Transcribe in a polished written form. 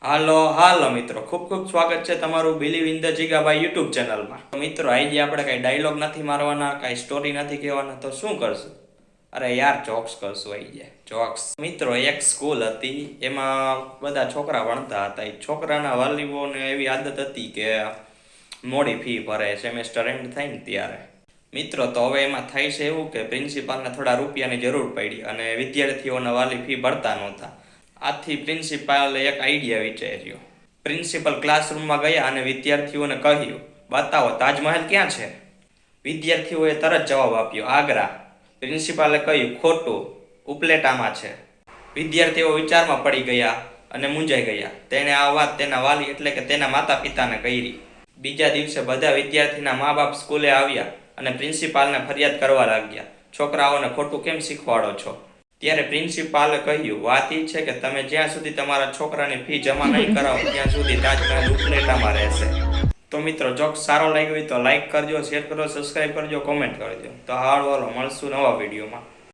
હાલો મિત્રો, ખૂબ ખૂબ સ્વાગત છે તમારું બિલીવ ઇન ધ જીગાભાઈ યુટ્યુબ ચેનલમાં. મિત્રો આજે આપણે કઈ ડાયલોગ નથી મારવાના, કઈ સ્ટોરી નથી કહેવાના, તો શું કરશું? અરે યાર, જોક્સ કરશું. આવી જોક્સ. મિત્રો, એક સ્કૂલ હતી, એમાં બધા છોકરા ભણતા હતા. એ છોકરાના વાલીઓને એવી આદત હતી કે મોડી ફી ભરે, સેમેસ્ટર એન્ડ થાય ને ત્યારે. મિત્રો, તો હવે એમાં થાય છે એવું કે પ્રિન્સિપાલને થોડા રૂપિયાની જરૂર પડી અને વિદ્યાર્થીઓના વાલી ફી ભરતા નહોતા. આથી પ્રિન્સિપાલે એક આઈડિયા વિચાર્યો. પ્રિન્સિપલ ક્લાસરૂમમાં ગયા અને વિદ્યાર્થીઓને કહ્યું, બતાવો તાજમહેલ ક્યાં છે? વિદ્યાર્થીઓએ તરત જવાબ આપ્યો, આગ્રા. પ્રિન્સિપાલે કહ્યું, ખોટું, ઉપલેટામાં છે. વિદ્યાર્થીઓ વિચારમાં પડી ગયા અને મૂંઝાઈ ગયા. તેણે આ વાત તેના વાલી એટલે કે તેના માતા પિતાને કહી. બીજા દિવસે બધા વિદ્યાર્થીના મા બાપ સ્કૂલે આવ્યા અને પ્રિન્સિપાલને ફરિયાદ કરવા લાગ્યા, છોકરાઓને ખોટું કેમ શીખવાડો છો? ત્યારે પ્રિન્સિપાલે કહ્યું, વાત એ છે કે તમે જ્યાં સુધી તમારા છોકરાની ફી જમા નહીં કરાવો ત્યાં સુધી તાજમહેલ ઉપલેટામાં રહેશે. તો મિત્રો, જોક્સ સારો લાગ્યો હોય તો લાઈક કરજો, શેર કરો, સબસ્ક્રાઈબ કરજો, કોમેન્ટ કરજો. તો હાલો મળશું નવા વિડીયોમાં.